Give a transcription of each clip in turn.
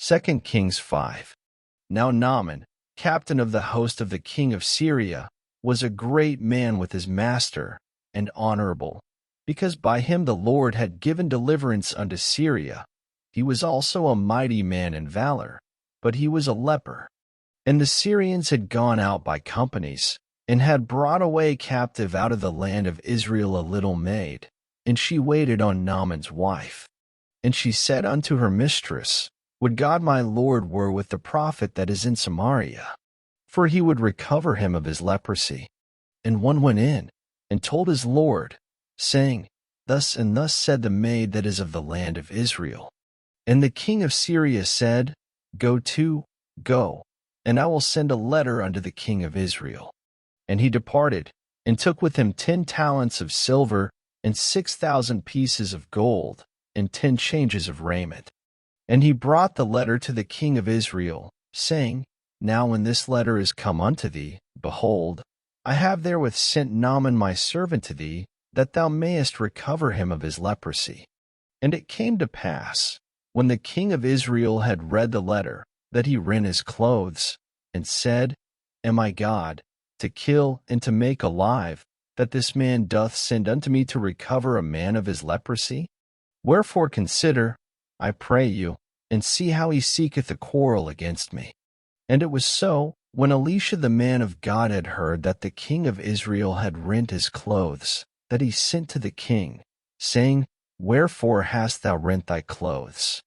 2 Kings 5. Now Naaman, captain of the host of the king of Syria, was a great man with his master, and honorable, because by him the Lord had given deliverance unto Syria. He was also a mighty man in valor, but he was a leper. And the Syrians had gone out by companies, and had brought away captive out of the land of Israel a little maid, and she waited on Naaman's wife. And she said unto her mistress, Would God my Lord were with the prophet that is in Samaria, for he would recover him of his leprosy. And one went in, and told his lord, saying, Thus and thus said the maid that is of the land of Israel. And the king of Syria said, Go, and I will send a letter unto the king of Israel. And he departed, and took with him 10 talents of silver, and 6,000 pieces of gold, and 10 changes of raiment. And he brought the letter to the king of Israel, saying, Now when this letter is come unto thee, behold, I have therewith sent Naaman my servant to thee, that thou mayest recover him of his leprosy. And it came to pass, when the king of Israel had read the letter, that he rent his clothes, and said, Am I God, to kill and to make alive, that this man doth send unto me to recover a man of his leprosy? Wherefore consider, I pray you, and see how he seeketh a quarrel against me. And it was so, when Elisha the man of God had heard that the king of Israel had rent his clothes, that he sent to the king, saying, Wherefore hast thou rent thy clothes?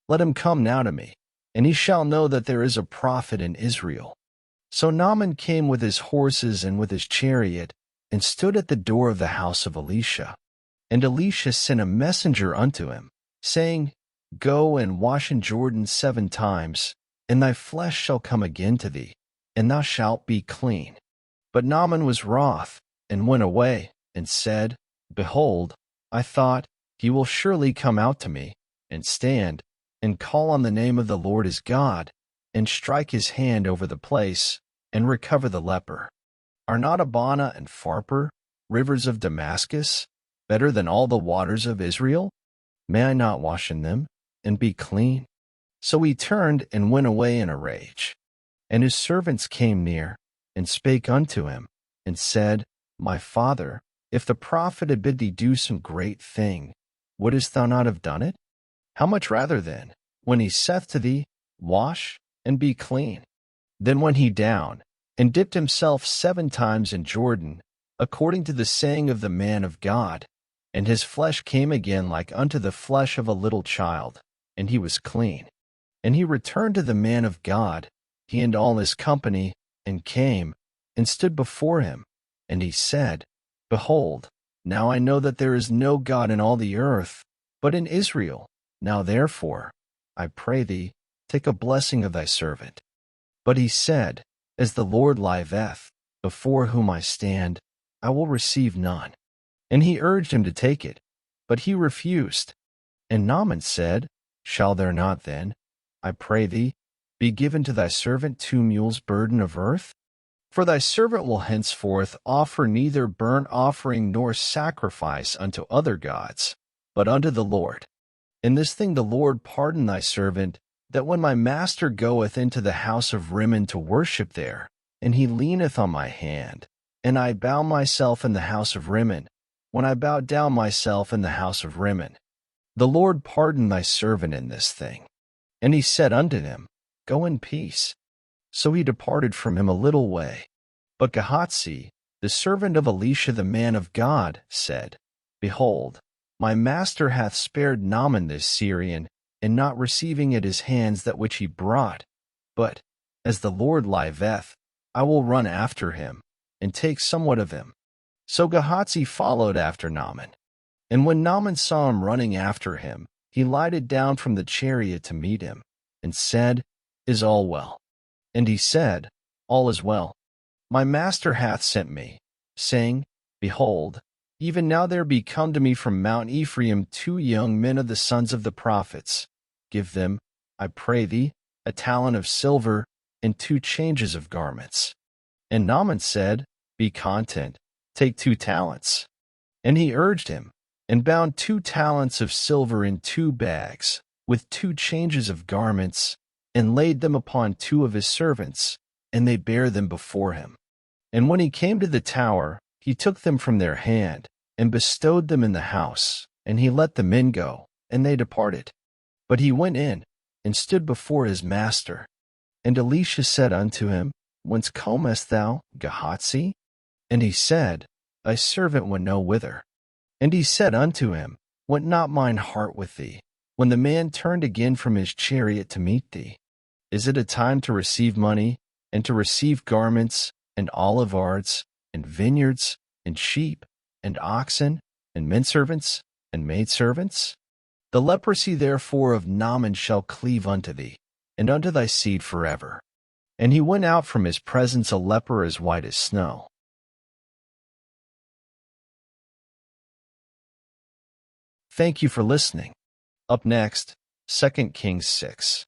Let him come now to me, and he shall know that there is a prophet in Israel. So Naaman came with his horses and with his chariot, and stood at the door of the house of Elisha. And Elisha sent a messenger unto him, saying, Go and wash in Jordan 7 times, and thy flesh shall come again to thee, and thou shalt be clean. But Naaman was wroth, and went away, and said, Behold, I thought, he will surely come out to me, and stand, and call on the name of the Lord his God, and strike his hand over the place, and recover the leper. Are not Abana and Pharpar, rivers of Damascus, better than all the waters of Israel? May I not wash in them, and be clean? So he turned and went away in a rage. And his servants came near, and spake unto him, and said, My father, if the prophet had bid thee do some great thing, wouldest thou not have done it? How much rather then, when he saith to thee, Wash, and be clean? Then went he down, and dipped himself 7 times in Jordan, according to the saying of the man of God, and his flesh came again like unto the flesh of a little child, and he was clean. And he returned to the man of God, he and all his company, and came, and stood before him. And he said, Behold, now I know that there is no God in all the earth, but in Israel. Now therefore, I pray thee, take a blessing of thy servant. But he said, As the Lord liveth, before whom I stand, I will receive none. And he urged him to take it, but he refused. And Naaman said, Shall there not then, I pray thee, be given to thy servant 2 mules' burden of earth? For thy servant will henceforth offer neither burnt offering nor sacrifice unto other gods, but unto the Lord. In this thing the Lord pardon thy servant, that when my master goeth into the house of Rimmon to worship there, and he leaneth on my hand, and I bow myself in the house of Rimmon, when I bow down myself in the house of Rimmon, the Lord pardon thy servant in this thing. And he said unto him, Go in peace. So he departed from him a little way. But Gehazi, the servant of Elisha the man of God, said, Behold, my master hath spared Naaman this Syrian, in not receiving at his hands that which he brought. But, as the Lord liveth, I will run after him, and take somewhat of him. So Gehazi followed after Naaman. And when Naaman saw him running after him, he lighted down from the chariot to meet him, and said, Is all well? And he said, All is well. My master hath sent me, saying, Behold, even now there be come to me from Mount Ephraim 2 young men of the sons of the prophets. Give them, I pray thee, a talent of silver, and 2 changes of garments. And Naaman said, Be content, take 2 talents. And he urged him, and bound 2 talents of silver in 2 bags, with 2 changes of garments, and laid them upon two of his servants, and they bare them before him. And when he came to the tower, he took them from their hand, and bestowed them in the house, and he let the men go, and they departed. But he went in, and stood before his master. And Elisha said unto him, Whence comest thou, Gehazi? And he said, Thy servant went no whither. And he said unto him, Went not mine heart with thee, when the man turned again from his chariot to meet thee? Is it a time to receive money, and to receive garments, and oliveyards, and vineyards, and sheep, and oxen, and menservants, and maidservants? The leprosy therefore of Naaman shall cleave unto thee, and unto thy seed forever. And he went out from his presence a leper as white as snow. Thank you for listening. Up next, 2 Kings 6.